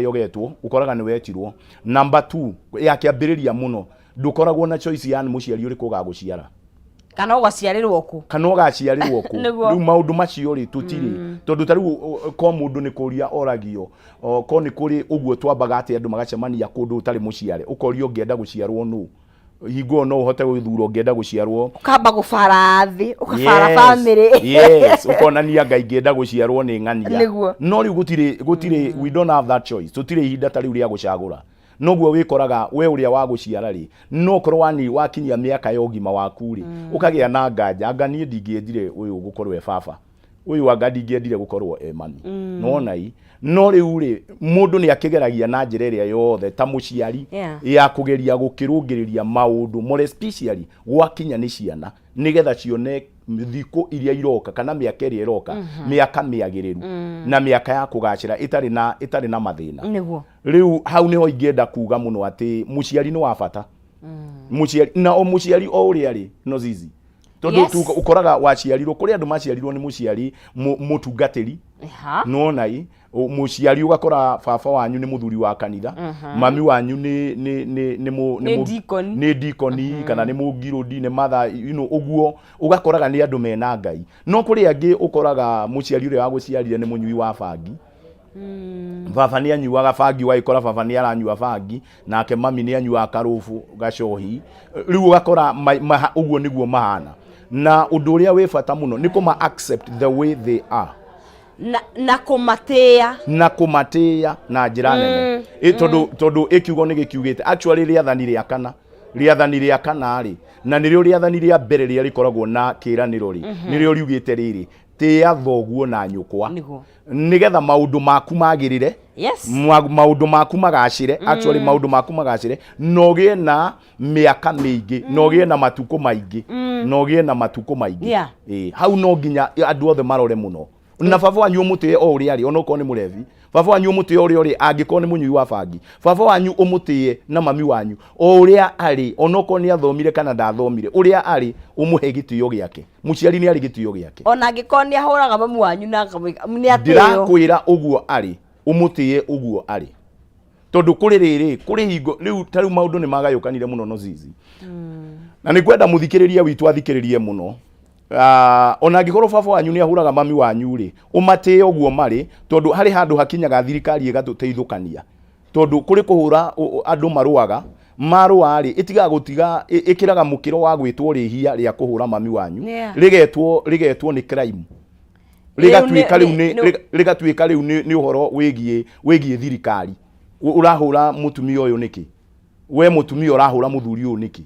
yogetwo ukoraga ni wetirwo. Number 2 ya kiambiriria muno ndukoragwo na choice yani muciari uri kugaguciara kana ugaciarirwo ku kana ugaciarirwo ku riu maundu macio ri tutiri tondu tariu ko mundu ni kuria oragio ko ni kuri uguo twambaga ati andu magacemania kundu utari muciare ukorio ngienda guciarwo nu hingo no uhote gwithura ngienda guciarwo ukamba gufarathi ukafara family yes ukonania ngai ngienda guciarwo ni ng'ania no riu gutire we don't have that choice tutire ihinda tariu ria gucagura noguo wikoraga we uria wa guciara ri no korwo wani wakinyia miaka ya ugima waku ri ukagia na nganja nie ndingiendire uyu gukorwo e baba uyu anga ndingiendire gukorwo e mami nona i no riu ri mundu ni akigeragia na njira iria yothe ta muciari ya kugeria gukirungiriria maundu more specially gwakinya ni ciana nigetha cione thiko iria iroka kana miaka iria iroka miaka miagiriru na miaka ya kugacira itari na mathina niguo riu hau niho ingienda kuga muno ati muciari ni wa bata muciari na o muciari o uria ri no zizi tondu ukoraga waciarirwo kuri andu maciarirwo ni muciari mutungatiri nona i muciari ugakora baba wanyu ni muthuri wa kanitha mami wanyu ni dikoni kana ni mugirodi ni mother uguo ugakoraga ni andu mena ngai no kuri angi ukoraga muciari uri wa guciarire ni munyui wa bangi baba ni anyuaga bangi waikora baba ni aranyua bangi nake mami ni anyua karufu gacohi riu ugakora uguo niguo mahana na undu uria wi bata muno ni kuma accept the way they are na kumatia na njira nene tondu ikiugo ni gikiugite actually riathani ria kana ri na nirio riathani ria mbere ria rikoragwo na kiraniro ri nirio riugite riri tia thoguo na nyukwa nigetha maundu maku magirire maundu maku magacire actually maundu maku magacire nogie na miaka mingi nogie na matuko maingi nogie na matuko maingi hau no nginya andu othe marore muno na baba wanyu umutie o uri ari onoko ni murevi baba wanyu umutie o uri angiko ni munyui wa bangi baba wanyu umutie na mami wanyu o uri ari onoko ni athomire kana ndathomire uri ari umuhe gitio giake muciari ni ari gitio giake ona angiko ni ahuraga mami wanyu na ni atio ndirakwira uguo ari umutie uguo ari tondu kuri riri kuri hingo riu tariu maundu ni magayukanire muno no zizi na ni kwenda muthikiriria witu athikiririe muno ona angikorwo baba wanyu ni ahuraga mami wanyu ri umate uguo mari tondu hari handu hakinyaga thirikari igatuteithukania tondu kuri kuhura andu marua ri itiga gutiga ikiraga mukiro wa gwitwo rihia ria kuhura mami wanyu rigetwo ni crime rigatuika riu ni uhoro wigie thirikari urahura mutumia uyu niki we mutumia urahura muthuri uyu niki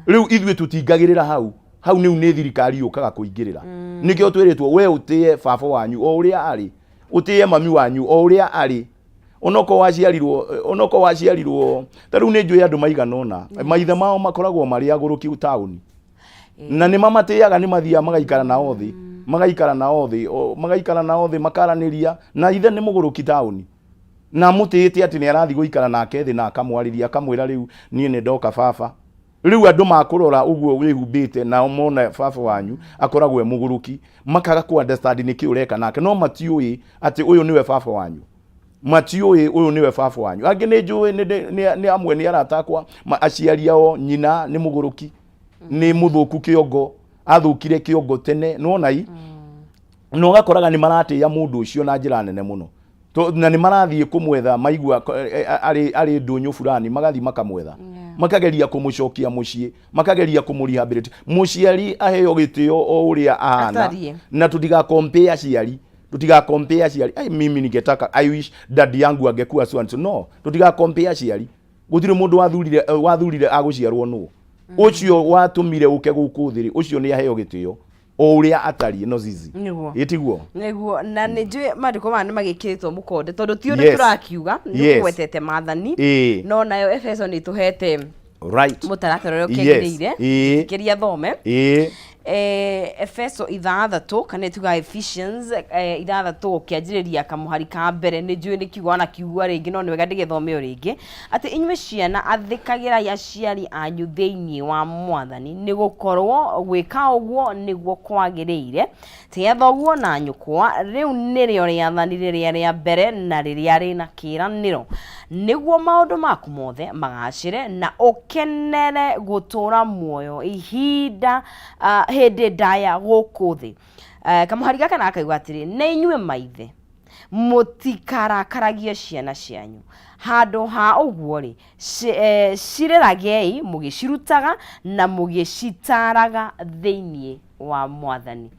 riu ithwe tutingagirira hau ni thirikari yukaga kuingirira nikio twiritwo we utie baba wanyu o uria ari utie mami wanyu o uria ari onoko waciarirwo tariu ni njui andu maiganona maithe mao makoragwo mari aguruki tauni na ni mamatiaga ni mathia magaikara nao thi makaraniria na ithe ni muguruki tauni na mutite ati ni arathi guikara nake thi na akamwariria akamwira riu nie ni ndoka baba riu andu makurora uguo wihumbite na umone baba wanyu akoragwo muguruki makaga ku understand ni ki ureka nake no matiui ati uyu niwe baba wanyu uyu niwe baba wanyu angi ni njui ni amwe ni aratakwa aciari ao nyina ni muguruki ni muthuku kiongo athukire kiongo tene nona i no gakoraga ni marate ya mundu ucio na njira nene muno na ni marathie kumwetha maigua ari ndunyu fulani magathi makamwetha makageria kumucokia mucii makageria kumurehabilitate muciari aheo gitio o uria ahana na tutiga compare ciari ai mimi ningetaka I wish daddy yangu angekuwa so and so no tutiga compare ciari gutire mundu wathurire aguciarwo no ucio watumire uke guku thiri ucio ni aheo gitio o uria atari no zizi itiguo na ni njui mandiko mane magikitwo mukonde tondu ti uri turakiuga ni kwetete mathani no nayo Efeso ni tuhete right mutaratara uria ukegirire kiria thome Efeso 6 kana tuga Ephesians 6 kianjĩrĩria kamuhari ka mbere nĩ njũĩ nĩ kiugo na kiugo rĩngĩ no nĩ wega ndĩgĩthome o rĩngĩ atĩ inyuĩ ciana athĩkagĩrai aciari anyu thĩinĩ wa Mwathani nĩ gũkorwo gwĩka ũguo nĩguo kwagĩrĩire tiga thoguo na nyũkwa rĩu nĩrĩo rĩathani rĩrĩa rĩa mbere na rĩrĩa rĩna kĩĩranĩro nĩguo maũndũ maku mothe magacĩre na ũkenere gũtũũra muoyo ihinda hĩndĩ ndaya gũkũ thĩ. Kamuhari gaka nakauga atĩrĩ nĩ inyuĩ maithe mũtikarakaragie ciana cianyu handũ ha ũguo rĩ cirĩragei mũgĩcirutaga na mũgĩcitaraga thĩinĩ wa Mwathani.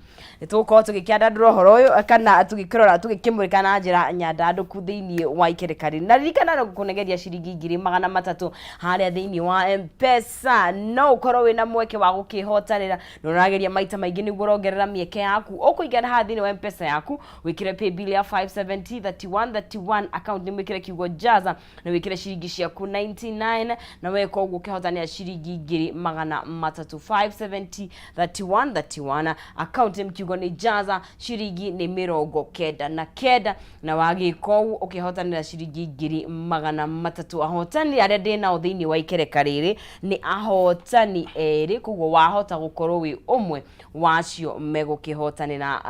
Nĩtũgũkorwo tũgĩkĩandandũra ũhoro ũyũ kana tũgĩkĩrora tũgĩkĩmũrĩka na njĩra nyandandũku thĩinĩ wa ikereka na ririkana kũnegeria ciringi 300 harĩa thĩinĩ wa M-Pesa no ũkorwo wĩna mweke wa gũkĩhotanĩra na ũrageria maita maingĩ nĩguo ũrongerera mĩeke yaku ũkũingĩra haha thĩinĩ wa M-Pesa yaku wĩkĩre pay bill ya 5703131 account nĩ wĩkĩre kiugo jaza na wĩkĩre ciringi ciaku 99 na weka ũguo ũkĩhotanĩra ciringi 300 5703131 account kiugo ni jaza ciringi ni 99 na wagĩka ũguo ũkĩhotanĩra ciringi 300 ahotani arĩa ndĩnao thĩinĩ wa ikereka rĩrĩ nĩ ahotani erĩ koguo wahota gũkorwo wĩ ũmwe wacio megũkĩhotanĩra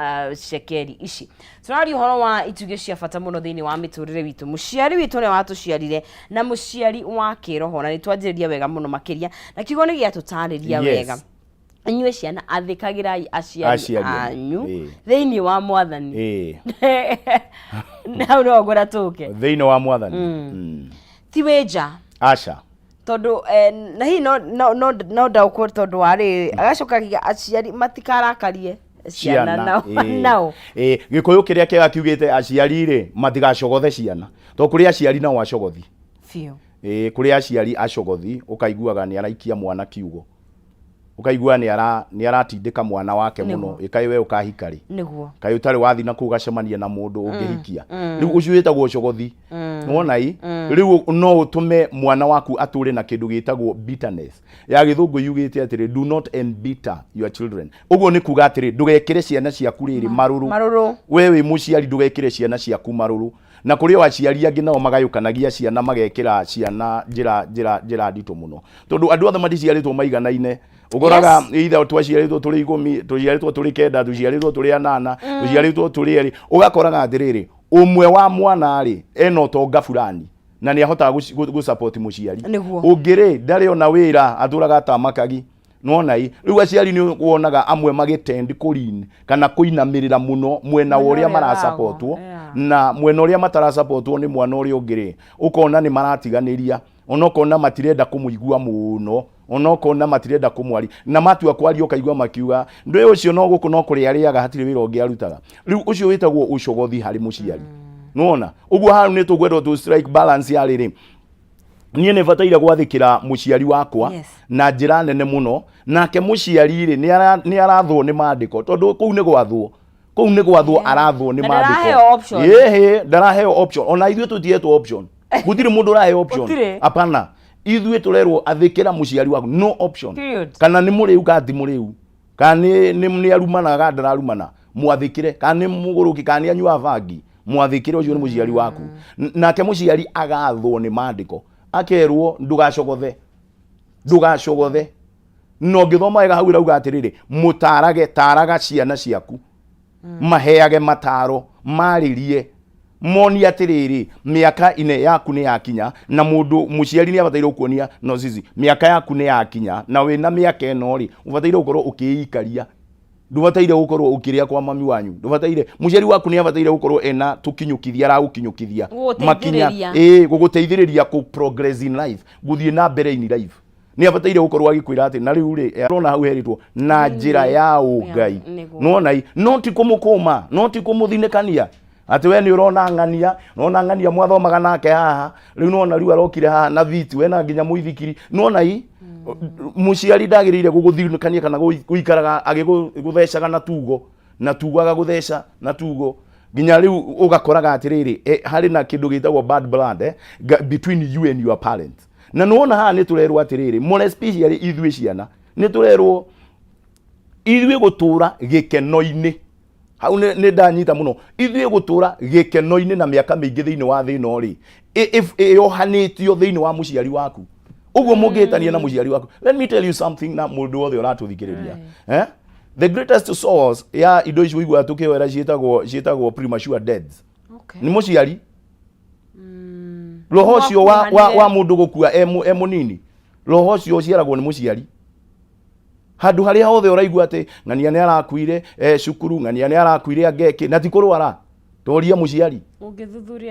cekeri ici. Tũraria ũhoro wa itugĩ cia bata mũno thĩinĩ wa mĩtũrĩre witũ. Mũciari witũ nĩ watũciarire na mũciari wa kĩroho na nĩtwanjĩrĩria wega mũno makĩria na kiugo nĩ gĩatũtarĩria wega. Inyuĩ ciana athĩkagĩrai aciari anyu thĩinĩ wa Mwathani. Nau no ngwenda tũke thĩinĩ wa Mwathani. Ti wĩnja aca tondũ na hihi no ndaũkwo tondũ warĩ agacokagia aciari matikarakarie ciana nao. Gĩkũyũ kĩrĩa kĩega kiugĩte aciari rĩ matigacogothe ciana tondũ kũrĩ aciari nao acogothi biũ. Kũrĩ aciari acogothi ũkaiguaga nĩ araikia mwana kiugo ukaigua ni aratindika mwana wake muno ikai we ukahikari niguo kai utari wathi na kugacemania na mundu ungihikia riu ucio wetagwo cogothi wona riu no utume mwana waku ature na kindu gitagwo bitterness ya githungu yugite atiri do not embitter your children uguo ni kuga atiri ndugekire ciana ciaku riri maruru wewe muciari ndugekire ciana ciaku maruru na kuri o aciari angi nao magayukanagia ciana magekira ciana njira ndito muno tondu andu othe maticiaritwo maiganaine ugoraga either twaciaritwo turi 10 twaciaritwo turi 9 twaciaritwo turi 8 twaciaritwo turi 2 ugakoraga atiriri umwe wa mwana ri eno tonga fulani na ni ahota gu support muciari ungire ndari ona wira aturaga atamakagi nonai riu aciari ni wonaga amwe magitendi kurin kana kuinamirira muno mwena uria mara supportwo na mwena uria matara supportwo ni mwana uria ungire ukona ni maratiganiria onokona matirenda kumuigua muno onokona matirenda kumwari na matua kwari ukaigua makiuga ndwe ucio no guku no kuri ariaga hatire wira ungi arutaga riu ucio witagwo ucogothi hari muciari nona uguo haru ni tugwenda to strike balance ya riri niĩ nĩ bataire gwathĩkĩra muciari wakwa na njĩra nene muno nake muciari ri ni arathwo ni maandĩko tondu kuu nĩ gwathwo arathwo ni maandĩko ndaraheo option ona ithuĩ tũtihetwo option gũtirĩ mũndũ ũraheo option apana ithuĩ tũrerwo athĩkĩra muciari waku no option kana nĩ mũrĩu kana ti mũrĩu kana nĩ arumanaga ndararumana mwathĩkĩre kana nĩ mũgũrũki kana nĩ anyua vangi mwathĩkĩre ũcio nĩ muciari waku nake muciari agathwo ni maandĩko akerwo ndugacogothe no ngithoma wega hau rauga atiriri taraga ciana ciaku maheage mataro maririe moni atiriri miaka ine yaku ni yakinya na mundu muciari ni abataire kuonia no zizi miaka yaku ni yakinya na wina miaka eno ri ubataire gukorwo ukiikaria ndubataire gukorwo ukiria kwa mami wanyu ndubataire muciari waku ni abataire gukorwo ena tukinyukithia aragukinyukithia makinya guguteithiriria ku progress in life guthie na mbere in life ni abataire gukorwo agikwira ati na riu ri rona hau heritwo na njira ya ungai nona no ti kumukuma no ti kumuthinekania ati we ni urona ngania mwathomaga nake haha riu nona riu arokire haha na viti we na nginya muithikiri nona muciari ndagirire guguthinukania kana guikaraga agiguthecaga na tugo agagutheca na tugo nginya riu ugakoraga atiriri hari na kindu gitagwo bad blood between you and your parents na nona haha ni turerwo atiriri more especially ithuĩ ciana ni turerwo ithuĩ gũtũra gĩkeno-inĩ hau nĩ ndanyita mũno ithuĩ gũtũra gĩkeno-inĩ na mĩaka mĩingĩ thĩinĩ wa thĩ ĩno rĩ yohanĩtio thĩinĩ wa mũciari waku ũguo mũngĩtania na mũciari waku. Let me tell you something na mũndũ wothe ũratũthikĩrĩria the greatest source ya indo icio igua tukĩwera ciĩtagwo premature deaths nĩ mũciari. Roho ũcio wa mũndũ gũkua e mũnini roho ũcio ũciaragwo nĩ mũciari. Handũ harĩa hothe ũraigua atĩ ng'ania nĩ arakuire cukuru ng'ania nĩ arakuire angeki na ti kũrwara toria mũciari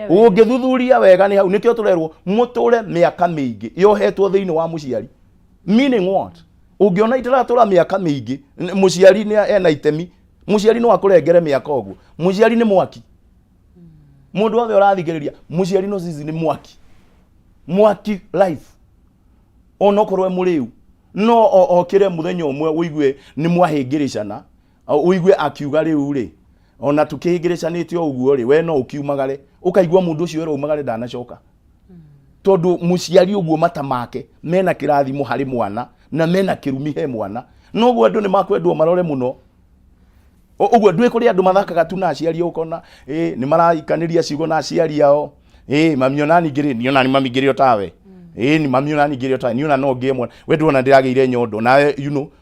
ũngĩthuthuria wega nĩ hau nĩkĩo tũrerwo mũtũre mĩaka mĩingĩ yohetwo thĩinĩ wa mũciari. Meaning what? Ũngĩona itaratũra mĩaka mĩingĩ mũciari nĩ ena itemi. Mũciari no akũrengere mĩaka ũguo. Mũciari nĩ mwaki. Mũndũ wothe ũrathikĩrĩria mũciari no sisi nĩ mwaki life ona okorwo mũrĩu no okire muthenya umwe uigue ni mwahingiricana uigue akiuga riu ri ona tukihingiricanite uguo ri we no ukiumagare ukaigua mundu ucio raumagare ndanacoka tondu muciari uguo mata make mena kirathimo hari mwana na mena kirumi he mwana no guo andu ni makwendwo marore muno uguo ndwe kuri andu mathakaga tu na aciari ukona ni maraikaniria ciugo na aciari ao mamionani ngiri nionani mami ngiri otawe ni mamionani ngiri otawe niona no ngemwe we ndona ndirageire nyondo na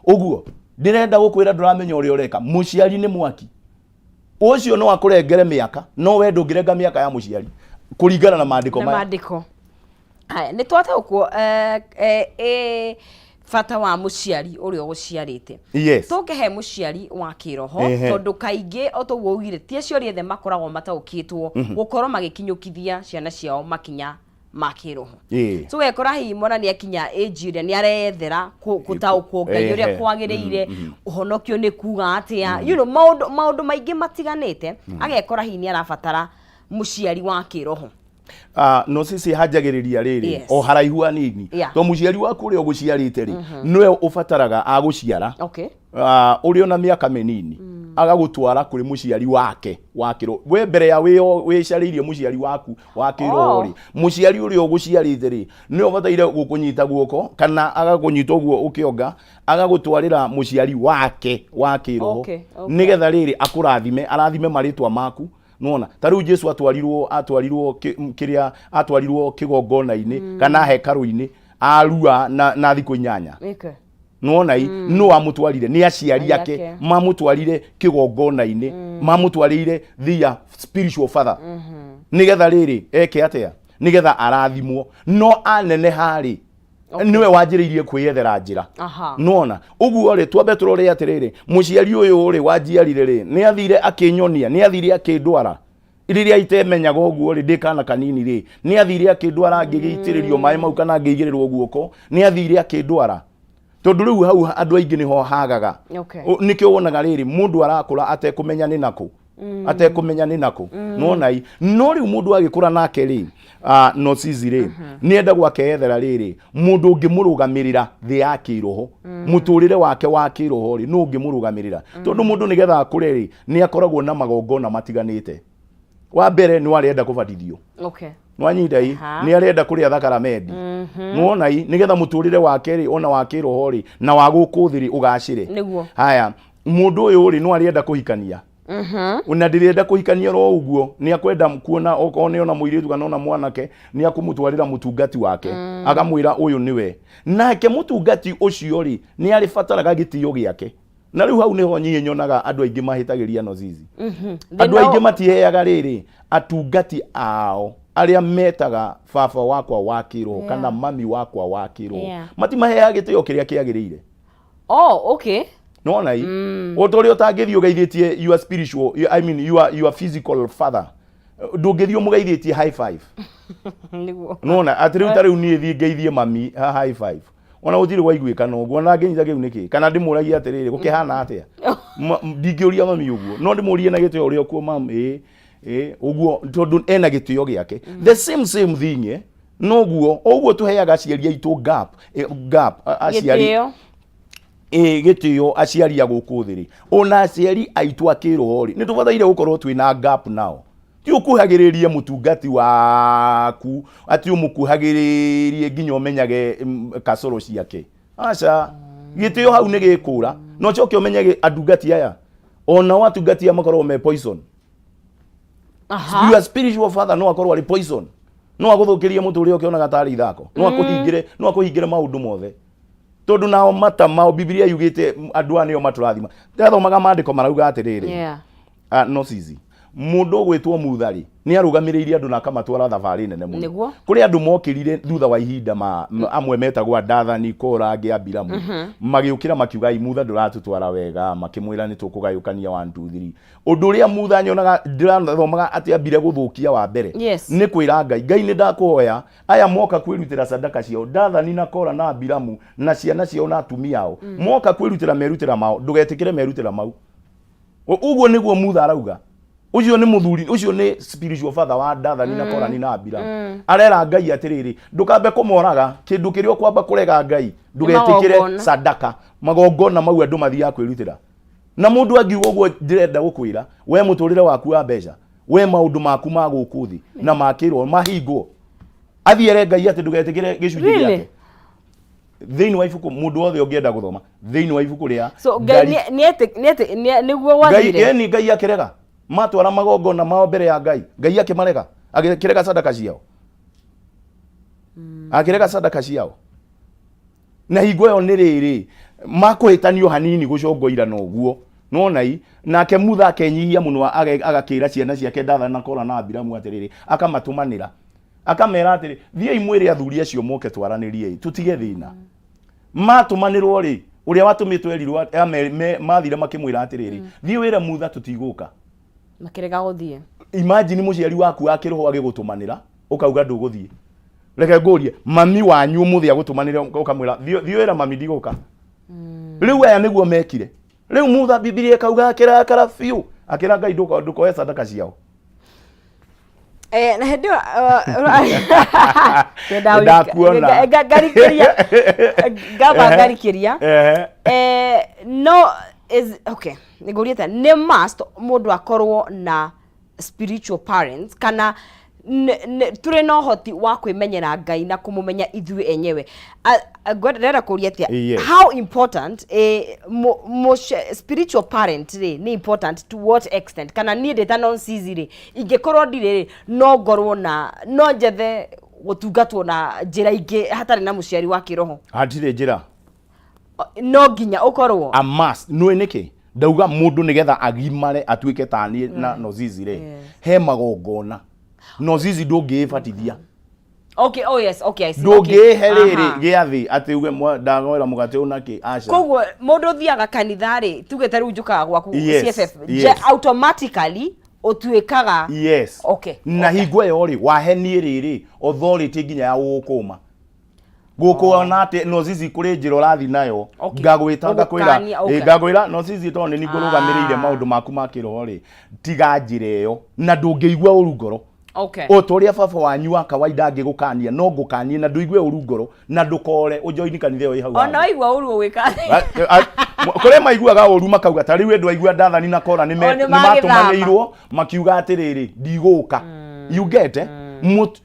uguo ndirenda gukwira nduramenya uri ureka muciari ni mwaki ucio no akurengere miaka no we ndungirenga miaka ya muciari kuringana na maandiko haya ni twate uko fata wa muciari uri uguciarite tukehe muciari wa kiroho tondu kaingi otoguo ugire tie ciori ethe makoragwo mataukitwo gukorwo magikinyukithia ciana ciao makinya makiroho tugekora hi mwana ni akinya age ria ni arethera gutaukwo ngai uria kwagiriire uhonokio ni kuga atia you know maundu maingi matiganite agekora hi ni arabatara muciari wa kiroho. No sisi hajagiriria riri o haraihu hanini to muciari waku uri uguciarite ri niwe ufataraga aguciara uri ona miaka minini agagutwara kuri muciari wake wakiro we mbere ya wicaririe muciari waku wakiro ri muciari uri uguciarite ri ni ubataire gukunyita guoko kana agakunyita uguo ukionga agagutwarira muciari wake wakiro nigetha riri akurathime arathime maritwa maku nona tariu Jesu atwarirwo kigongona-ini kana hekaru-ini arua na thikũ 8 nona no amutwarire ni aciari yake mamutwarire kigongona-ini mamutwarire their spiritual father nigetha riri eke atia nigetha arathimwo no anene hari niwe wanjiriirie kwiyethera njira nona uguo ri twambe turore atiriri muciari uyu ri wanjiarire ri ni athire akinyonia ni athire akindwara iriria itemenyaga uguo ri ndikana kanini ri ni athire akindwara ngigitiririo mai mau kana ngigirirwo guoko ni athire akindwara tondu riu hau andu aingi niho hagaga nikio wonaga riri mundu arakura atekumenya ni naku atekumenya ni naku nona no riu mundu agikura nake ri no sisi ri nienda gwakethera riri mundu ungimurugamirira thi ya kiroho muturire wake wa kiroho ri no ungimurugamirira tondu mundu nigetha akure ri ni akoragwo na magongona matiganite wa mbere ni warenda kubatithio nwanyita ni arenda kuria thakaramendi nuona nigetha muturire wake ri ona wa kiroho ri na wa gukuthiri ugacire haya mundu uyu ri no arenda kuhikania una ndirenda kuhikania ro uguo ni akwenda kuona okone ona muiritu kana ona mwanake ni akumutwarira mutungati wake akamwira uyu niwe nake mutungati ucio ri ni ari fataraga gitio giake na riu hau niho nyie nyonaga andu aingi mahitagiria no zizi andu aingi matiheaga riri atungati ao aria metaga baba wakwa wa kiroho kana mami wakwa wa kiroho matimaheaga gitio kiria kiagirire nona otori utangithio geithitie your spiritual I mean your physical father ndungithio mugeithitie high five nona atiriu tariu ni thi geithie mami high five ona utiri waiguikana uguo na nginyita kiu niki kana ndimuragia atiriri gukihana atia ndingiuria mami uguo no ndimurie na gitio uria kuo mam uguo tondu ena gitio giake the same thing no uguo tuheaga aciari aitu gap aciari gitio aciari ya gukuthiri ona aciari aitu akiroho ri ni tubataire gukorwo twina gap nao ti ukuhagiririe mutungati waku ati umukuhagiririe nginya umenyage kasoro ciake aca gitio hau ni gikura no choke umenyage adugati aya ona watu gati amakorwo me poison your spiritual father no akorwo ari poison no aguthukirie mutu ri ukionaga tari ithako no akuhingire maundu mothe tondu nao mata mao Biblia yugite andu anio maturathima ndathomaga mandiko marauga atiriri no cizi mundu gwitwo muthari ni arugamiriirie andu na akamatwara thabari nene muno kuri andu mokirire thutha wa ihinda amwe metagwa Dathani Kora Abiramu magiukira makiuga imutha nduratutwara wega makimwira ni tukugayukania 1 2 3 undu ria mutha nyonaga ndirathomaga ati ambire guthukia wa mbere ni kwira Ngai ni ndakuhoya aya moka kwirutira sadaka ciao Dathani na Kora na Abiramu na ciana ciao na atumia ao moka kwirutira merutira mao ndugetikire merutira mau uguo niguo mutha arauga ucio ni muthuri ucio ni spiritual father wa Dathani na Kora na Abiramu arera Ngai atiriri ndukambe kumoraga kindu kirio kwamba kurega Ngai ndugetikire sadaka magongona mau andu mathia kwirutira na mundu angiuga uguo ndirenda gukwira we muturire waku wa mbeca we maundu maku ma gukuthi na makirwo mahingo athiere Ngai ati ndugetikire gicunji giake thiini wa ibuku mundu wothe ungienda guthoma thiini wa ibuku ria so Ngai niguo wathire yani Ngai akirega matwara magongona mao mbere ya Ngai akimarega agikirega sadaka ciao akirega sadaka ciao na hingo yo ni riri makuhitanio hanini gucongoira no guo nonai nake mutha akenyihia muno agakira ciana ciake Dathani na Kora na Abiramu atiriri akamatumanira akamera atiri thiei mwire athuri acio moke twaranirie tutige thina matumanirwo ri uria watumitwe erirwo mathire makimwira atiriri thii wira mutha tutiguka makirega guthie imagine muciari waku akiroho agigutumanira ukauga nduguthie reke ngurie mami wanyu muthi agutumanira ukamwira thii wira mami ndiguka riu aya niguo mekire riu mutha Biblia kauga akirakara fiu akira Ngai ndukoe sadaka ciao na hendio garikiria no is okay nigurieta ne must mundu akorwo na spiritual parents kana turi no hoti wa kwimenyera Ngai na kumumenya ithui enyewe gwenda kuria atia how important spiritual parent ni important to what extent kana ni data non sizire ingekorwo ndire no ngorwo na no njethe gutungatwo na njira ingi hatari na muciari wa kiroho hatire njira no nginya ukorwo a must no niki ndauga mundu nigetha agimare atuike tani na no zizire he magongona no zizi ndungiibatithia okay oh yes okay I see ndungiheriri giathi ati uge ndagwira mugate unaki aca koguo mundu thiaga kanithari tugete riu njukaga gwaku CFF automatically otuikaga okay na hingo yo ri wahenie riri authority nginya ya gukuma gukuona ati no zizi kuri njiro rathi nayo ngagwita ngakwira ngagwira no zizi tone ni ngurugamiriire maundu maku makiro ri tiga njire yo na ndungigwa urungoro okay otoria baba wanyu wa kawaida ngigukania no ngukanie na nduigue urungoro na ndukore ujoini kanithe yo ihau ona igwa uru wikani kore maiguaga uru makauga tari we ndwaigua Dathani na Kora ni matumanirwo makiuga atiriri ndiguka you get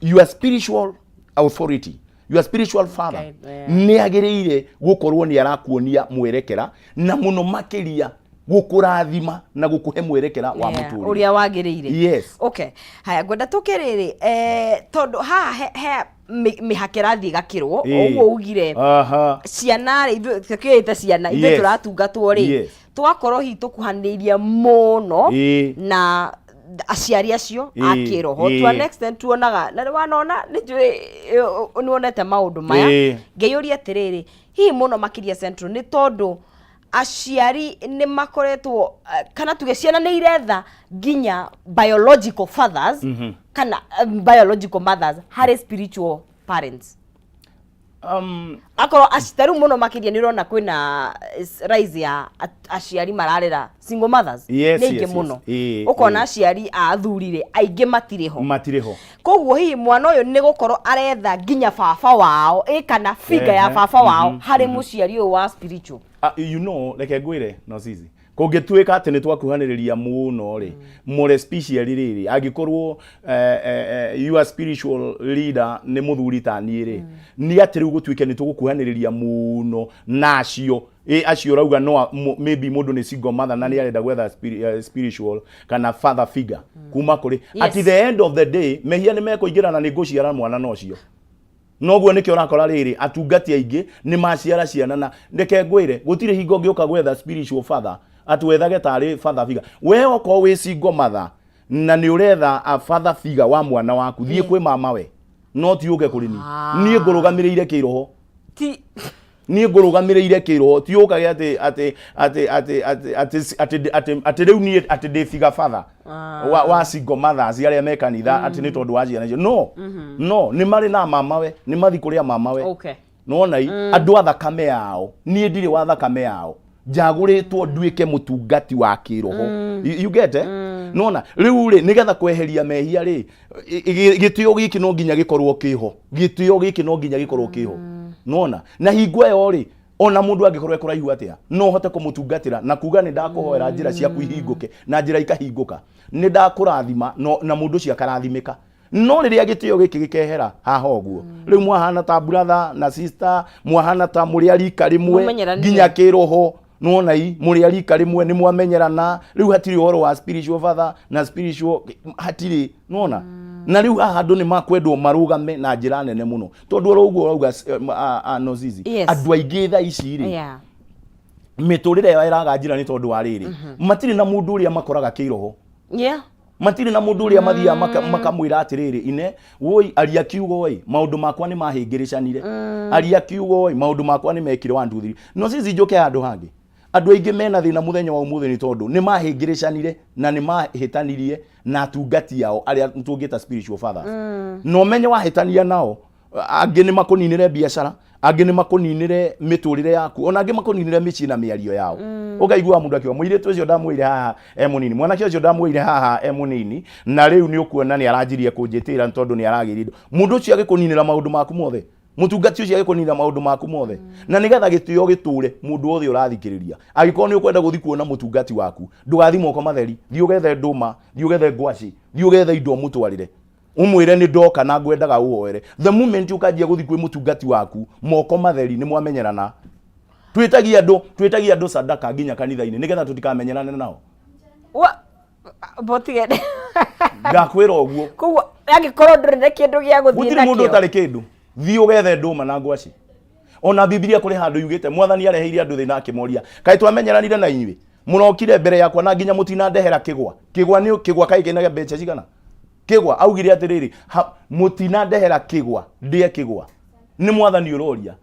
your spiritual authority your spiritual father ni agireire gukorwo ni arakuonia mwerekera na muno makiria gukurathima na gukuhe mwerekera wa muturi uria wagireire yes okay haya gwenda tukiriri tondu ha he mihakerathi gakirwo uguo ugire ciana ri tukite ciana ithe turatungatwo ri twakorwo hi tukuhaniria muno na aciari acio akiroho to an extent tuonaga na wanona ni wonete maundu maya ngeyuria atiriri hi muno makiria central ni tondu aciari ni makoretwo kana tuge ciana ni iretha ginya biological fathers kana biological mothers hari spiritual parents akoro asitaru muno makiria nirona kwina rise ya aciari mararera single mothers ninge muno ukona aciari athurire ainge matireho koguo hi mwana uyu ni gukorwo aretha ginya baba wao kana figure ya baba wao hari muciari uyu wa spiritual you know like ngwire no zizi kungituika ati ni twakuhaniriria muno ri more special riri agikorwo your spiritual leader ni muthuri tani ri ni ati riu gutuike ni tugukuhaniriria muno nacio acio rauga no maybe mundu ni single mother na ni arenda gwetha spiritual kana father figure kuma kuri at the end of the day mehia ni mekuingirana ni guciara mwana nocio noguo nikio rakora riri atungati aingi ni maciara ciana na ndeke ngwire gutire hingo ngioka gwetha spiritual father atwethage tari father figure we oko wi single mother na ni uretha a father figure wa mwana waku thie kwi mama we no ti uke kuri ni ngurugamireire kiroho ti ni ngurugamireire kiroho ti ukage ati riu ni ati de figure father wa single mothers aria me kanitha ati ni tondu wa ciana no ni mari na mama we ni mathi kuria mama we okay no nai andu athakame yao ni ndire wa thakame yao jaguritwo nduike mutungati wa kiroho you get it nona riu ri nigetha kweheria mehia ri gitio giki no nginya gikorwo kiho gitio giki no nginya gikorwo kiho nona na hingo yo ri ona mundu angikorwo ekuraihu atia no hote kumutungatira na kuga ni ndakuhoera njira cia kuihinguke na njira ikahinguka ni ndakurathima no na mundu cia karathimika no riria gitio giki gikehera haha oguo riu mwahana ta brother na sister mwahana ta muri arika rimwe nginya kiroho nona i muri arika rimwe ni mwamenyerana riu hatiri horo wa spiritual father na spiritual hatiri nona na riu haha andu ni makwendwo marugame na njira nene muno tondu roguo rauga nozizi andu aingi tha ici ri miturire yao iraga njira ni tondu wa riri matiri na mundu uria makoraga kiroho matiri na mundu uria mathia makamwira atiriri ine woi aria kiugo oi maundu makwa ni mahingiricanire aria kiugo oi maundu makwa ni mekire 1 2 3 no zizi njoke andu hangi andu aingi mena thina muthenya wa umuthi ni tondu ni mahingiricanire na ni mahitanirie na atungati yao aria tungita spiritual fathers no menye wahitania nao angi ni makuninire biashara angi ni makuninire miturire yaku ona angi makuninire mici na miario yao ukaigua mundu akiwa muiretu ucio ndamwire haha munini mwanake ucio ndamwire haha munini na riu ni ukuona ni aranjirie kunjitira tondu ni aragirindo mundu ucio agikuninira maundu maku mothe mutungati ucio agikuninira maundu maku mothe na nigetha gitio giture mundu othe urathikiriria agiko ni ukwenda guthi kuona mutungati waku ndugathi moko matheri thi ugethe nduma thi ugethe ngwaci thi ugethe indo mutwarire umwire ni ndoka na ngwendaga uoere the moment ukajia guthi kwi mutungati waku moko matheri ni mwamenyerana twitagia andu sadaka nginya kanitha-ini nigetha tutikamenyerane nao wa botigede ngakwira oguo kuwa agikorwo ndurire kindu gia guthii nakio gutiri mundu utari kindu thi ugethe nduma na ngwaci ona Biblia kuri handu yugite mwathani areheire andu thina akimoria kai twamenyeranire na inywe munokire mbere yakwa na nginya mutina ndehera kigwa ni kigwa kai kinaga mbeca cigana kigwa augire atiriri mutina ndehera kigwa ndie kigwa ni mwathani uroria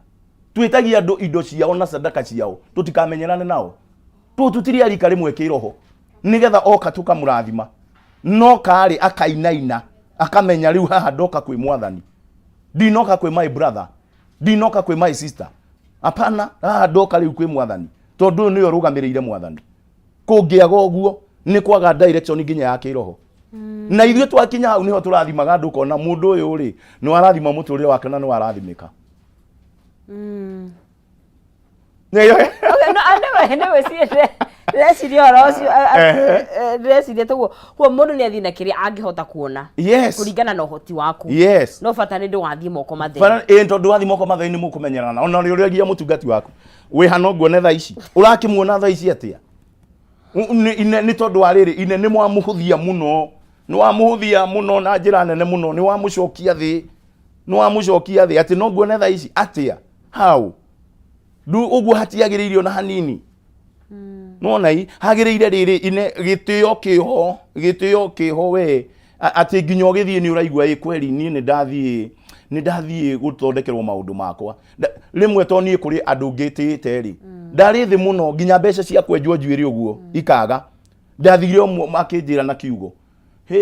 twitagia andu indo ciao na sadaka ciao tutikamenyerane nao tutiri arika rimwe kiroho nigetha oka tukamurathima no kari akainaina akamenya riu haha ndoka kwi mwathani ndinoka kwi my brother ndinoka kwi my sister apana haha ndoka riu kwi mwathani tondu niyo rugamirire mwathani kungiaga oguo ni kwaga direction nginya ya kiroho na ithuĩ twakinya hau niho turathimaga andu kona mundu uyu ri no arathima muturire wake na no arathimika okay no andewe siete reciria orocio reciria tuguo kwa mundu ni athina kiria angihota kuona kuringana na uhoti waku no bata ni ndugathie moko matheri bana tondu wathie moko matheri ni mukumenyerana ona ri uriagia mutungati waku wi hano nguone tha ici urakimuona tha ici atia ni tondu wa riri ine ni mwamuhuthia muno ni wamuhuthia muno na njira nene muno ni wamucokia thi ati no nguone tha ici atia how ndu uguo hatiagiriirio na hanini no nai hagiriire riri ine gitio kiho we ati nginyo githie ni uraigua kweli ni ndathie guthondekerwo maundu makwa rimwe to nie kuri andu ngitite ri ndari thi muno nginya mbeca cia kwenjwo njuiri uguo ikaga ndathire makinjira na kiugo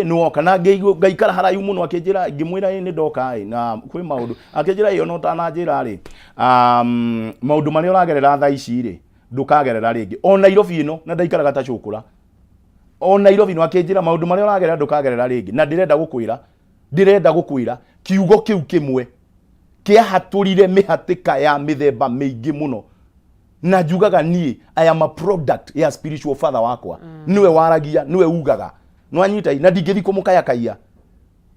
no kana ngaikara haraihu muno akinjira ngimwira ni ndoka na kwi maundu akinjira iyo no tananjira ri maundu mari uragerera tha ici ri ndukagerera ringi o Nairobi ino na ndaikaraga ta cukura o Nairobi no akinjira maundu mari uragerera ndukagerera ringi na ndirenda gukwira kiugo kiu kimwe kia haturire mihatika ya mithemba mingi muno na njugaga nie I am a product ya spiritual father wakwa niwe waragia niwe ugaga no anyita na ndingithi kumukaya kaia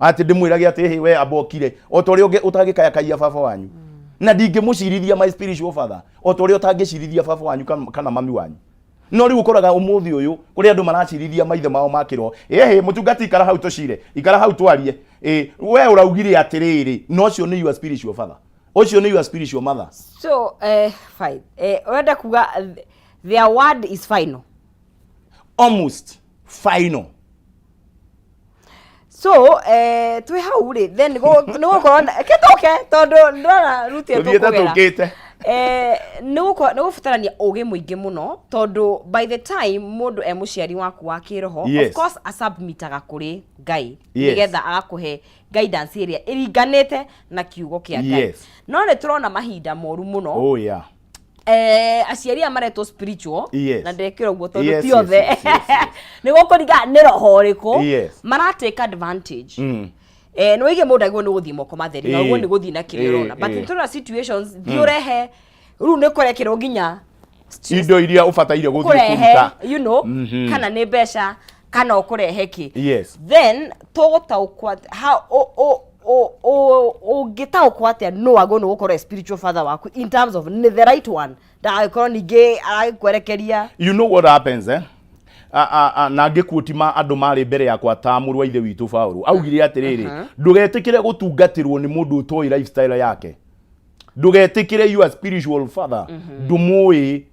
ati ndimwirage ati he we abokire otori utagikaya kaia baba wanyu na ndingimucirithia my spiritual father otori utangicirithia baba wanyu kana mami wanyu no riu ukoraga umuthi uyu kuri andu maracirithia maithe mao makiro ehe mutungati ikara hau tucire ikara hau twarie we uraugire atiriri no cio ni your spiritual father ocio ni your spiritual mother. So fine wenda kuga their word is final, almost final. So twi hau ri then go no korona ketoke tondu ndona rutie tukugera no gufutarania ugi muingi muno tondu by the time mundu emuciari waku wa kiroho of course asubmitaga kuri Ngai nigetha agakuhe guidance iria iringanite na kiugo kia Ngai no ni turona mahinda moru muno. Oh yeah. Aciari amaretwo spiritual na ndekira uguo tondu ti othe ni gukuriga ni roho riku mara take advantage. No ige mundu agwo ni guthima ko matheri na uguo ni guthi na kirona but in total situations thiurehe ru ni kurekera nginya indo iria ubataire guthi kuruta you know kana ni besha kana ukurehe ki then tugutaukwa how gitaukwa atia no ago no gukora spiritual father waku in terms of the right one da ikoro ninge agikwerekeria. You know what happens na ngikutima andu mari mbere yakwa ta muru wa ithe witu Paulo augire atiriri ndugetikire gutungatirwo ni mundu utoi lifestyle yake ndugetikire your spiritual father ndumui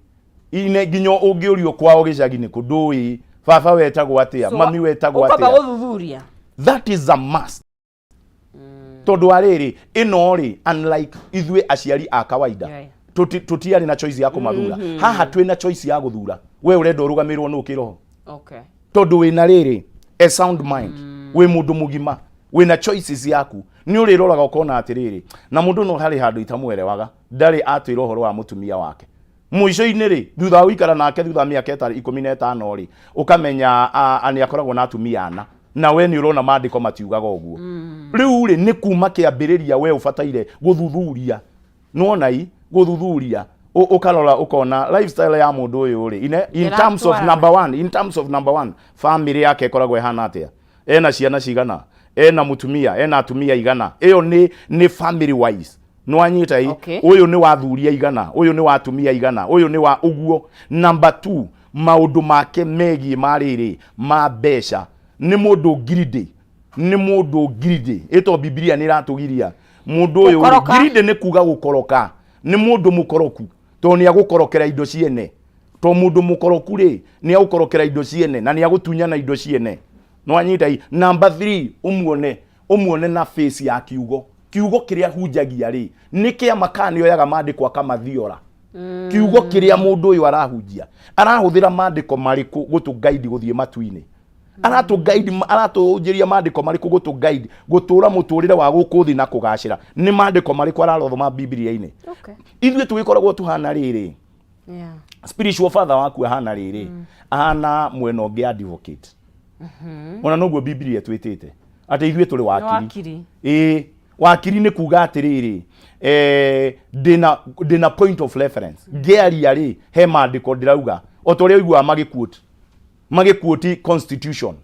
ine ginyo ungiurio kwao gicagi ni kundui baba wetagwo atia mami wetagwo atia ukaba guthuthuria. That is a must. Tondu ariri ino ri unlike ithwe aciari a kawaida tutiari na choice ya kumathura haha twina choice ya guthura we urenda urugamirwo no kiroho. Okay. Tondu wina riri a sound mind we mundu mugima wina choices yaku ni uriroraga ukona atiriri na mundu no hari handu itamwerewaga ndari atwira horo wa mutumia wake muico-ini ri thutha wikara nake thutha miaka 15 ri ukamenya ani akoragwo na atumia ana na we ni urona mandiko matiugaga uguo riu ri ni kuma kiambiriria we ubataire guthuthuria nuonai guthuthuria ukarora ukona lifestyle ya mundu uyu ri in terms of number one family yake ikoragwo ihana atia ena ciana cigana ena mutumia ena atumia igana iyo ni family wise no anyita uyu ni wathuria igana uyu ni watumia igana uyu ni wa uguo. Number 2 maundu make megi mariri ma besha ni mundu greedy ito Biblia ni ratugiria mundu uyu greedy ni kuga gukoroka ni mundu mukoroku to ni agukorokera indo ciene to mundu mukoroku ri ni agukorokera indo ciene na ni agutunyana indo ciene no anyita. Number 3 umuone na face ya kiugo kiria hunjagia ri ni kia makani oyaga mandiko akamathiora kiugo kiria mundu uyu arahunjia arahuthira mandiko mariku gutu guide guthie matuini aratujiria mandiko mariku gutu guide gutura muturire wa gukuthi na kugacira ni mandiko mariku ararothoma Biblia-ini. Ithuĩ tugikoragwo tuhana riri spiritual father waku ahana riri ahana mwena ungi advocate ona noguo Biblia twitite ati ithuĩ turi wakiri wakiri ni kuga atiriri dina point of reference gearia ri he mandiko ndirauga otoria igua magikuoti constitution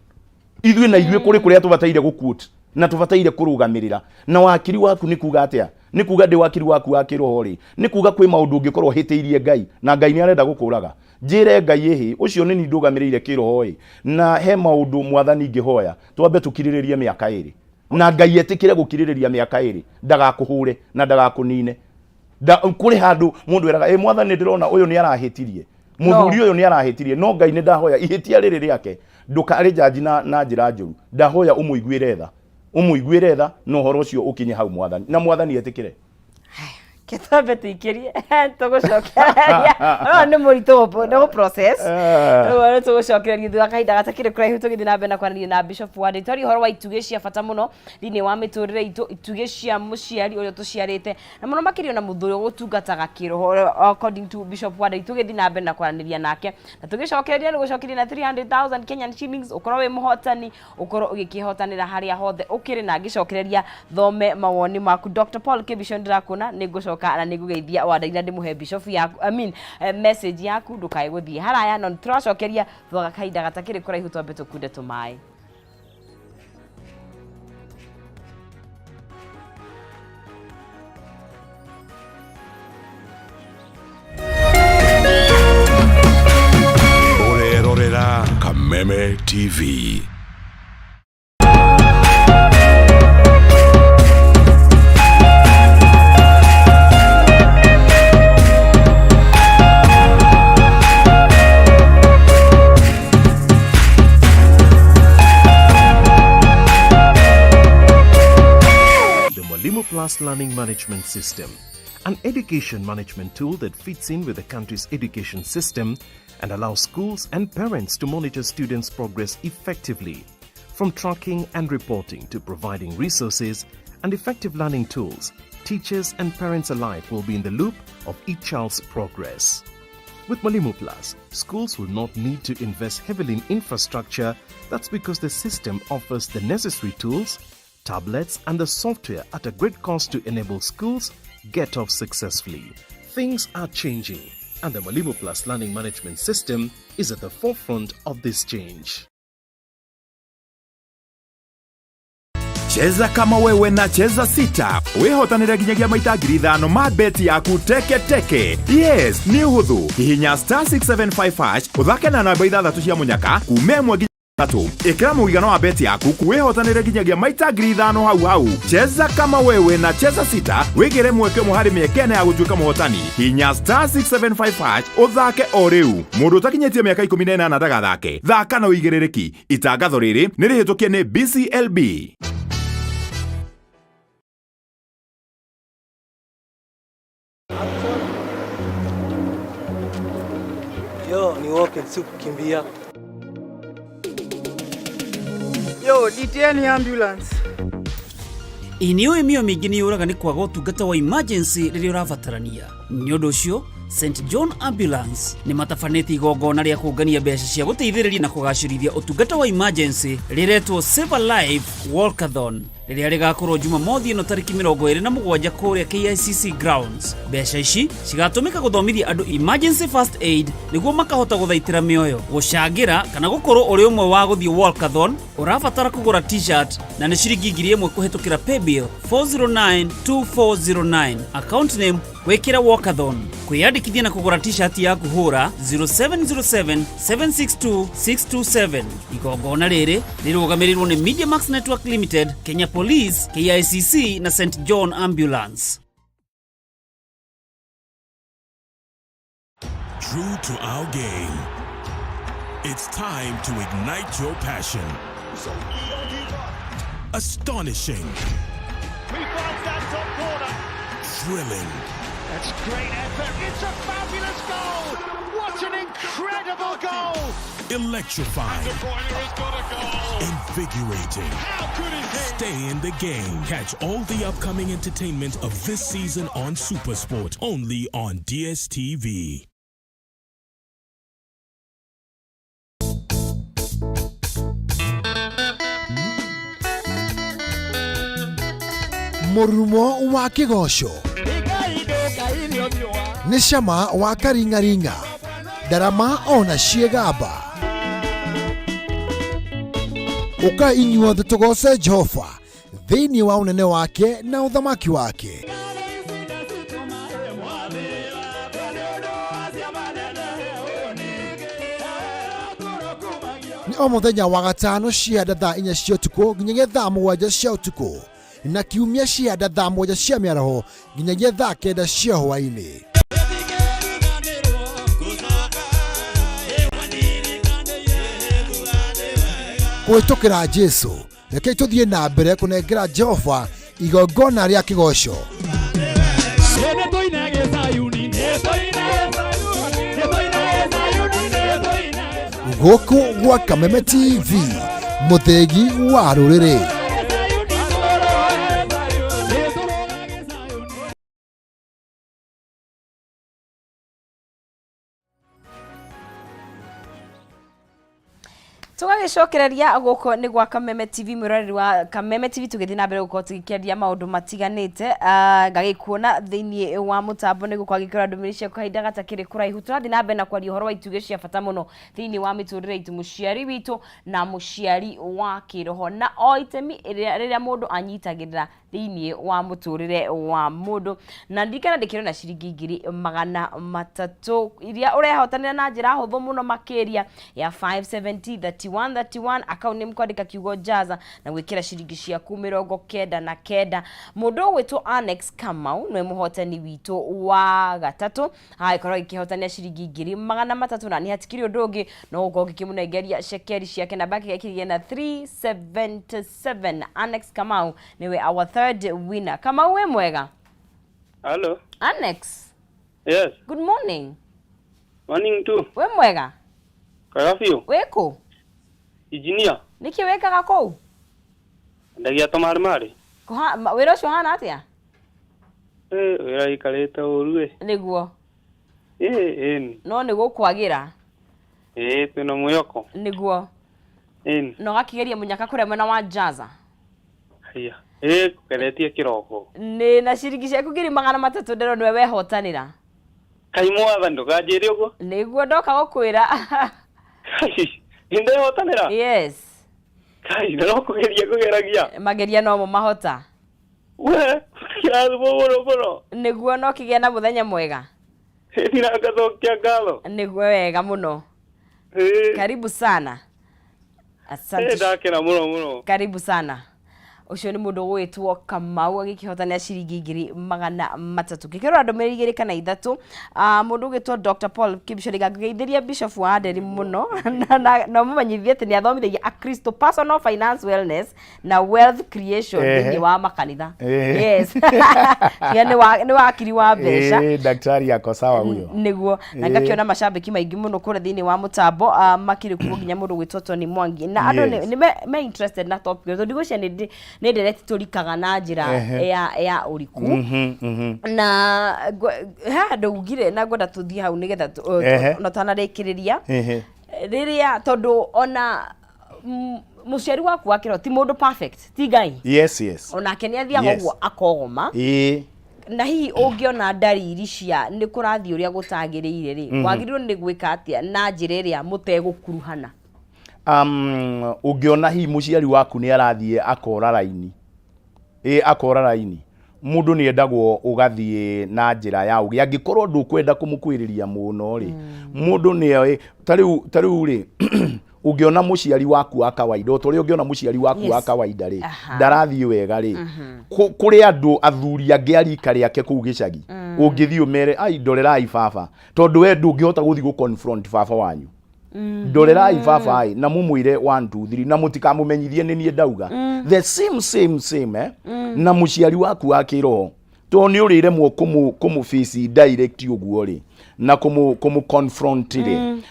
ithuĩ na ithuĩ kuri kuria tubataire gukuoti na tubataire kurugamirira na wakiri waku ni kuga atia ni kuga ndi wakiri waku wa kiroho ri ni kuga kwi maundu ungikorwo hiteirie Ngai na Ngai ni arenda gukuraga njire Ngai ehi ucio ni ndugamirire kiroho ri na he maundu mwathani ngihoya twambe tukiriririe miaka iri na Ngai etikire gukiririria miaka iri ndagakuhure na ndagakunine kuri handu mundu eraga mwathani ndirona uyu ni arahitirie muthuri uyu ni arahitirie no Ngai ni ndahoya ihitia riri riake ndukari jaji na njira njuru ndahoya umuiguire tha no horo ucio ukinye hau mwathani na mwathani etikire kitabe tikirie tugucokereria no ni murito no process no tugucokereria thutha kahinda gatakire kuraihu tugithi na mbere kwaranĩria na Bishop Wade tori horo wa ituge cia bata muno thini wa miturire itu ituge cia muciari uria tuciarite na muno makirio na muthuri gutungataga kiroho according to Bishop Wade tugithi na mbere kwaranĩria nake na tugicokereria ni gucokereria na 300,000 Kenyan shillings ukorwo wi muhotani ukorwo ugikihotanira haria hothe ukiri na ngicokereria thome mawoni maku. Dr. Paul Kibishon ndirakuna ni gucoka njoka na nigugeithia wandaina ndimuhe bishop yaku message yaku ndukae guthie haraya no turacokeria thutha kahinda gatakiri kuraihu twambe tukunde tumai. Kameme TV. Plus Learning Management System, an education management tool that fits in with the country's education system and allows schools and parents to monitor students' progress effectively. From tracking and reporting to providing resources and effective learning tools, teachers and parents alike will be in the loop of each child's progress. With Mwalimu Plus, schools will not need to invest heavily in infrastructure. That's because the system offers the necessary tools, tablets and the software at a great cost to enable schools get off successfully. Things are changing and the Mwalimu Plus Learning Management System is at the forefront of this change. Cheza kama wewe na cheza sita. Wehotanira ginyagia maita ngiri 5 ma beti yaku teke teke. Yes, ni uhuthu. Hihinya *675# uthake na namba 6 cia munyaka kume mwe tatu. Ikira muigano wa beti yaku kuwehotanira ginyagia maita ngiri 5 hau. Cheza kama wewe na cheza sita. Wigire mweke muhari miekene ya gutuika muhotani. Hihinya *675# uthake o riu. Mundu utakinyetie miaka 18 na ndagathake. Thaka na uigirereki. Itangatho riri nirihitukie ni BCLB. Yo, ni walk and soup kimbia. Yo, nitieni ambulance. Inio emio mingini uraga ni kwaga utungata wa emergency riria urabatarania. Nyondo cio St John Ambulance ni matafaneti igongona ria kungania mbeca cia guteithiriria na kugacirithia utungata wa emergency riretwo Save a Life Walkathon riria rigakorwo Jumamothi ino tariki 27 kuria KICC grounds. Mbeca ici cigatumika guthomithia andu emergency first aid niguo makahota guthaitira mioyo, gucangira kana gukorwo uri umwe wa guthie Walkathon. Urabatara kugura t-shirt na ni ciringi 1000 kuhetukira paybill 4092409 account name wekira Walkathon. Kwiyandikithia na kugura t-shirt yaku hura 0707762627. Igongona riri rirugamirirwo ni Media Max Network Limited, Kenya Police, KICC na St John Ambulance. True to our game, it's time to ignite your passion. Astonishing. Thrilling. That's great effort. It's a fabulous goal. What an incredible goal. Electrifying. De Bruyne has got a goal. Invigorating. How good is he? Stay in the game. Catch all the upcoming entertainment of this season on SuperSport, only on DSTV. Murumo wa kigosho ni cama wa karingaringa, ndarama ona ciegamba. Uka inyuothe tugoce Jehova thiini wa unene wake na uthamaki wake. Ni o muthenya wa gatano cianda thaa 4 cia utuku nginyagia thaa 7 cia utuku, na kiumia cianda thaa 1 cia miaraho nginyagia thaa 9 cia hwaini. Kwitukira Jesu, reke tuthie na mbere kunengera Jehova igongona ria kigosho. Guku gwa Kameme TV, muthegi wa ruriri. tugagicokereria guko ni gwa Kameme TV mwiroreri wa Kameme TV tugithi na mbere guko tugikiaria maundu matiganite ngagikuona thiini wa mutambo ni guko agikira ndumiri cia kahinda gatakiri kuraihu turathi na mbere na kwaria horo wa ituge cia bata muno thiini wa miturire itu muciari witu na muciari wa kiroho na o itemi riria mundu anyitagirira thiini wa muturire wa mundu na ndikana ndikiro na ciringi 300 iria urehotanira na njira huthu muno makiria ya 570 account name kwandika kiugo jaza na gwikira ciringi ciaku 99 mundu witwo Annex Kamau nwe muhotani witu wa gatatu korwo ikihotania ciringi 300 na ni hatikiri undu ungi no ugo gikimunegeria shekeri ciake na baki yakiriye na 377 Annex Kamau niwe our third winner. Kamau we mwega? Hello. Annex. Yes. Good morning. Morning too. We mwega? Kagafio. Weko? Engineer. Niki wekaga kou? Ndagia tomari mari. Wira ucio hana atia? Wira ikarite uru Niguo. No ni gukwagira. Twina mwiyoko. Niguo. No gakigeria munyaka kuria mwena wa Jaza. Haya. Kugeretie kiroko. Ni na ciringi ciaku 300 ndero niwe wehotanira. Kai mwaga ndugajire ugo. Niguo ndoka gukwira. Inde hotanira? Yes. Kai ndero kugeragia. Mageria no mo mahota. We, kiazu boro. Niguo no kigia na muthenya mwega. Ndira gathokia ngalo. Niguo wega muno. Karibu sana. Asante. Ndakira muno. Karibu sana. Ucio ni mundu gwitwo Kamau agikihotania ciringi 300 gikero andu merigiri kana ithatu mundu gwitwo Dr Paul Kibishori gageithiria bishop wa Aderi muno na mumanyithie ati ni athomithagia a Christo personal finance wellness na wealth creation thini wa makanitha. Yes. ni wakiri wa besha. Daktari yako sawa huyo. Niguo na ngakiona mashabiki maingi muno kure thini wa mutambo makiri kugo ginya mundu gwitwo Tony Mwangi na andu ni me interested na topic so ndigũcia ni direct turikaga na njira ya uriku na andu ugire na ngoda tuthie hau nigetha no tanarikiriria riria tondu ona muciari waku wakiro ti mundu perfect ti ngai. Yes. Ona kenia thia goguo akogoma na hihi ungiona ndariri cia ni kurathi uria gutagiriire ri wagirirwo ni gwika atia na njira iria mutegukuruhana? Ungiona hi muciari waku ni arathie akora raini akora raini mundu ni endagwo ugathie na njira ya ugi angikorwo ndukwenda kumukwiriria muno ri mundu ni tariu ri ungiona muciari waku wa kawaida utori ungiona muciari waku wa kawaida ri ndarathie wega ri kuri andu athuri angi arika riake ku gicagi ungithie umere ai ndorerai baba tondu we ndungihota guthi gu confront baba wanyu ndorerai baba ai na mumwire 1 2 3 na mutikamumenyithie ni nie ndauga the same na muciari waku wa kiroho to ni uriremwo kumu-face direct uguo ri na kumu confront ri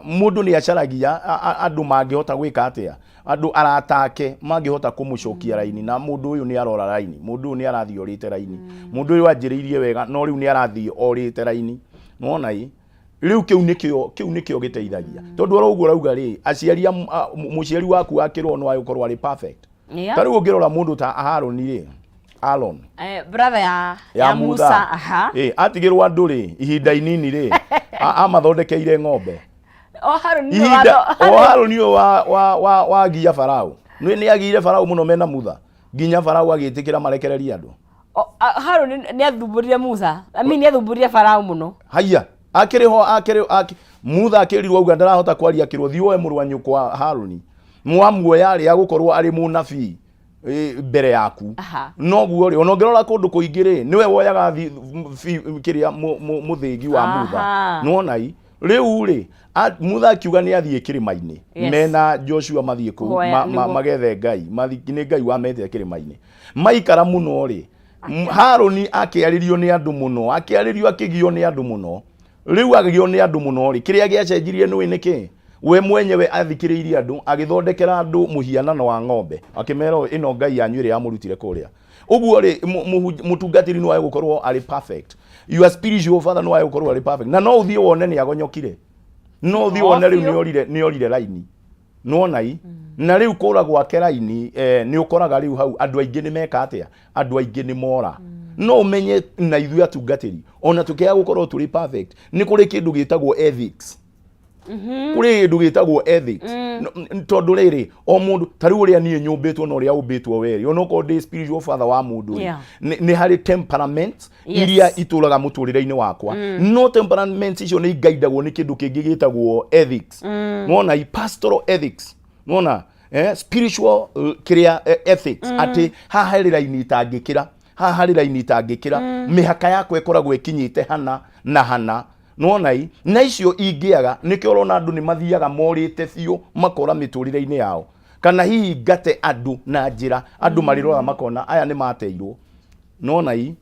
mundu ni acaragia andu mangihota gwika atia andu aratake mangihota kumucokia raini na mundu uyu ni arora raini mundu uyu ni arathi orite raini mundu uyu anjiriirie wega no riu ni arathi orite raini nona ii riu kiu nikio giteithagia tondu uguo rauga ri aciaria muciari waku akirwo no ayikorwo ari perfect tariu ungirora mundu ta Aaron brother ya Musa atigirwo andu ri ihinda inini ri amathondekeire ng'ombe Aaron ni wa nginya Farao ni agire Farao muno mena mutha nginya Farao agitikira marekereria andu Aaron ni athumburire Musa ni athumburire Farao muno haya akiriho mutha akirirwo uga ndarahota kwaria kirwo thiwe murwanyu kwa Haruni mwamuo yari agukorwo ari munabii mbere yaku no guo ri onongerora kundu kuingire niwe woyaga kiria muthigi wa mutha nona i riu ri mutha akiuga ni athie kirimaini mena Joshua mathie ku magethe ngai ni ngai wa mete kirimaini maikara muno ri Haruni akiaririo ni andu muno akiaririo akigio ni andu muno riu agigio ni andu muno ri kiria giacenjirie ni niki we mwenyewe athikiriirie andu agithondekera andu muhianano wa ng'ombe akimero ino ngai yanyu iri amurutire kuria uguo ri mutungatiri no ayo gukorwo ari perfect your spiritual father no ayo gukorwo ari perfect na no uthie wone ni agonyokire no uthie wone riu ni orire raini nona i na riu kura gwa keraini ni ukoraga riu hau andu aingi ni meka atia andu aingi ni mora no umenye na ithuĩ atungatĩri ona tukia gukorwo turi perfect ni kuri kindu gitagwo ethics kuri kindu gitagwo ethics tondu riri o mundu tari uria nie nyumbitwo na uria umbitwo weri ona ko ndi spiritual father wa mundu ni hari temperament iria ituraga muturire-ini wakwa no temperament icio ni igaidagwo ni kindu kingi gitagwo ethics nona i pastoral ethics nona spiritual ethics ati haha riraini itangikira haha riraini itangikira mihaka yakwa ikoragwo ikinyite hana na hana nona i na icio ingiaga nikio urona andu ni mathiaga morite biu makora miturire-ini yao kana hihi ngate andu na njira andu marirora makona aya ni mateirwo nona i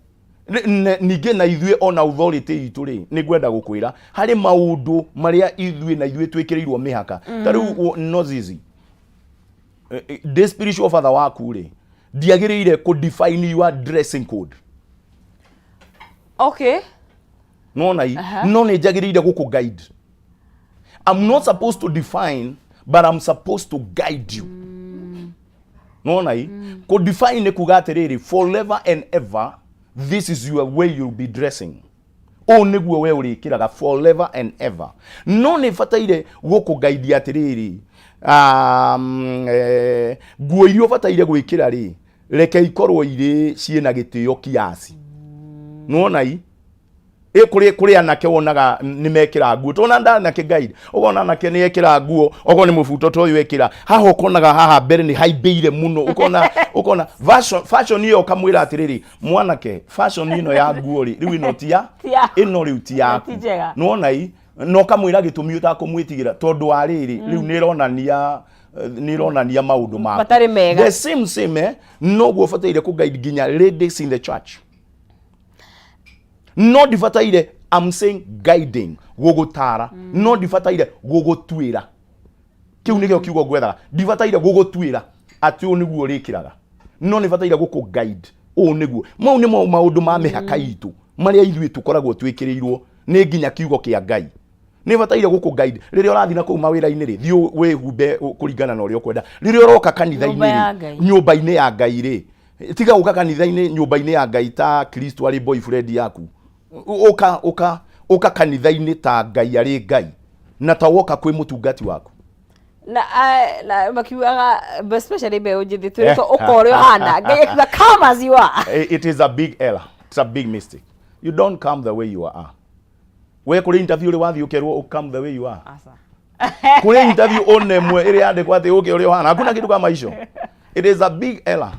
ninge na ithuĩ ona authority itu ri ni gwenda gukwira hari maundu maria ithuĩ na ithuĩ twikirirwo mihaka tariu nozizi the spiritual father waku ri ndiagirire ku define your dressing code okay nona i no ni njagirire guku guide. I'm not supposed to define but I'm supposed to guide you nona i ku define ni kuga atiriri forever and ever this is your way you'll be dressing o niguo we urikiraga forever and ever no ni fataire guku guide atiriri nguo irio fataire gwikira ri reke ikorwo ire ciena gitio kiasi nona i kuri anake wonaga ni mekira nguo tona ndanake guide ogona anake ni ekira nguo ogo ni mubuto to yekira haha ukonaga haha mbere ni haimbeire muno ukona fashion iyo kamwira atiriri mwanake fashion ino ya nguo riu ino tia ino riu tia nona i no kamwira gitumi utakumwitigira tondu ariri riu ni ronania maundu ma the same no go fataire ku guide ginya ladies in the church no difataire I'm saying guiding gugutara no difataire gugutwira kiu nikio kiugo gwetha difataire gugutwira ati u niguo rikiraga no nifataire guku guide u niguo mau ni maundu ma mihaka itu maria ithuĩ tukoragwo twikirirwo ni ginya kiugo kia Ngai ni fataire guku guide riria urathi na ku mawira-ini ri thiu wihumbe kuringana na uria ukwenda riria uroka kanitha-ini nyumba-ini ya Ngai ri tiga uka kanitha-ini nyumba-ini ya Ngai ta Kristo ari boyfriend yaku uka kanitha-ini ta Ngai ari Ngai na ta woka kwi mutungati waku na makiugaga especially be ujithi turiko ukoryo hana Ngai akiuga come as you are. It is a big error, it's a big mistake. You don't come the way you are. We kuri interview ri wathi ukerwo come the way you are asa kuri interview one mwe iri ande kwate uke uri hana hakuna kitu kama hicho. It is a big error.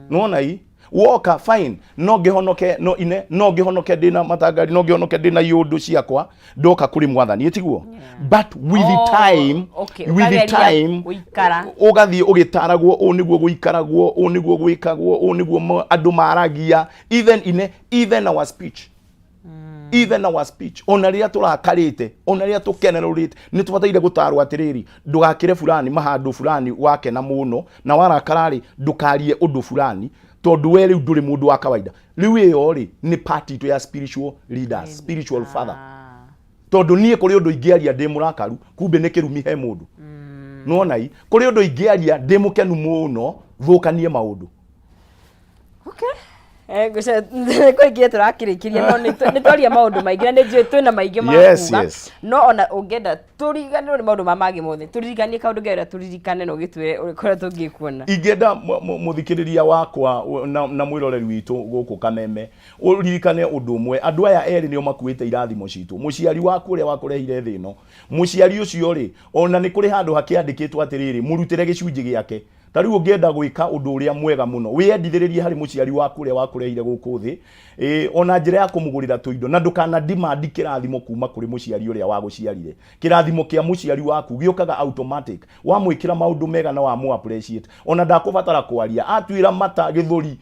Nona hii woka fine no gihonoke no ine no gihonoke dina matagari no gihonoke dina yundu ciakwa ndoka kuri mwathani etiguo but with the time ugathi ugitaragwo u niguo guikaragwo u niguo gwikagwo u niguo andu maragia even our speech even our speech ona ria turakarite ona ria tukenerurite ni tubataire gutarwo atiriri ndugakire fulani mahandu fulani wake na muno na warakarari ndukarie undu fulani tondu we riu nduri mundu wa kawaida riu iyo ri ni party to ya spiritual leaders spiritual father tondu nie kuri undu ingiaria ndi murakaru kumbe ni kirumi he mundu nona i kuri undu ingiaria ndi mukenu muno thukanie maundu okay gusha ko igie turakirikiria no ni twaria maundu maingi na ni njui twina maingi ma kuga no ona ungenda turiganirwo ni maundu mamagi mothe turirikanie kaundu gera turirikane no gitwire ukora tungikuona ingenda muthikiriria wakwa na mwiroreri witu guku Kameme uririkane undu umwe andu aya eri nio makuite irathimo citu muciari waku uria wakurehire thino muciari ucio ri ona ni kuri handu hakiandikitwo atiriri murutire gicunji giake tariu ungienda gwika undu uria mwega muno wiyendithiririe hari muciari waku uria wakurehire guku thi ona njira ya kumugurira tuindo na ndukana demand kirathimo kuma kuri muciari uria waguciarire kirathimo kia muciari waku giukaga automatic wamwikira maundu mega na wamu appreciate ona ndakubatara kwaria atwira mata githuri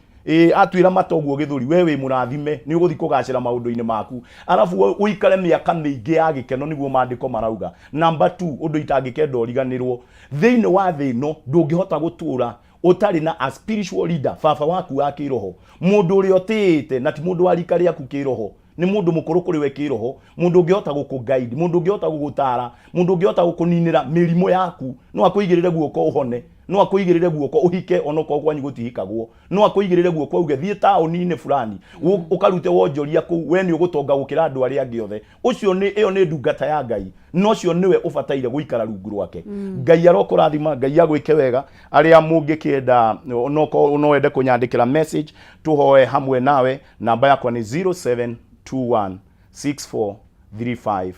atwira matoguo githuri wewe murathime ni uguthi kugacira maundu-ini maku arafu uikare miaka mingi ya gikeno niguo mandiko marauga number 2 undu itangikenda uriganirwo thiini wa thino ndungihota gutura utari na a spiritual leader baba waku wa kiroho mundu uri otite na ti mundu wa rika riaku kiroho nĩ mũndũ mũkũrũ kũrĩ we kĩroho, mũndũ ũngĩhota gũkũ-guide, mũndũ ũngĩhota gũgũtara, mũndũ ũngĩhota gũkũninĩra mĩrimũ yaku, no akũigĩrĩre guoko ũhone, no akũigĩrĩre guoko ũhike onokorwo kwanyu gũtihikagwo, no akũigĩrĩre guoko uge thiĩ taũni-inĩ fulani ũkarute wonjoria kũu, we nĩ ũgũtonga gũkĩra andũ arĩa angĩ othe. Ũcio ĩyo nĩ ndungata ya Ngai, no ũcio nĩwe ũbataire gũikara rungu rwake. Ngai arokũrathima, Ngai agwĩke wega. Arĩa mũngĩkĩenda no wende kũnyandĩkĩra message tũhoe hamwe nawe, namba yakwa nĩ 0721643538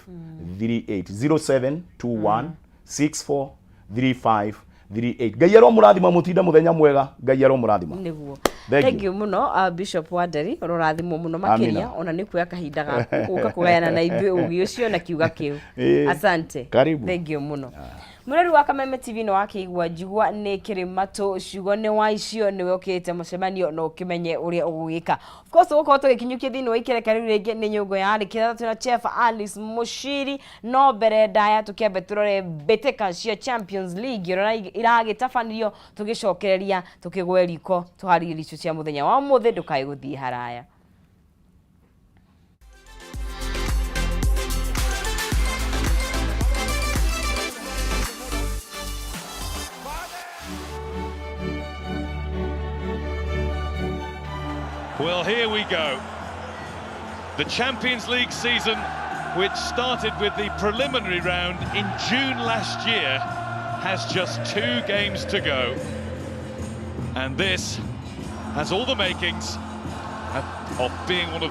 0721643538. Ngai aromũrathima, mũtinde mũthenya mwega. Ngai aromũrathima. Nĩguo. Thank you muno Bishop Wanderi, rorathimo muno makiria, ona nĩ kuoya kahinda gaku ũka kũgayana na ithuĩ ũgĩ ũcio na kiuga kĩu. Asante. Karibu. Thank you muno. Mũrori wa Kameme TV no wakĩigua njigua nĩ kĩrĩmatũ ciugo nĩ wa icio nĩ wokĩte mũcemanio no ũkĩmenye ũrĩa ũgwĩka. Of course gũkorwo tũgĩkinyũkia thĩinĩ wa ikereka rĩu rĩngĩ nĩ nyũngũ ya Rikiratha na Chef Alice Mushiri, no mbere ndaya tũkĩambe tũrore mbĩtĩka cia Champions League iragĩtabanĩrio tũgĩcokereria tũkĩgwe riko tũharĩrie icio cia mũthenya wa ũmũthĩ ndũkae gũthiĩ haraya. Well, here we go. The Champions League season, which started with the preliminary round in June last year, has just 2 games to go. And this has all the makings of being one of the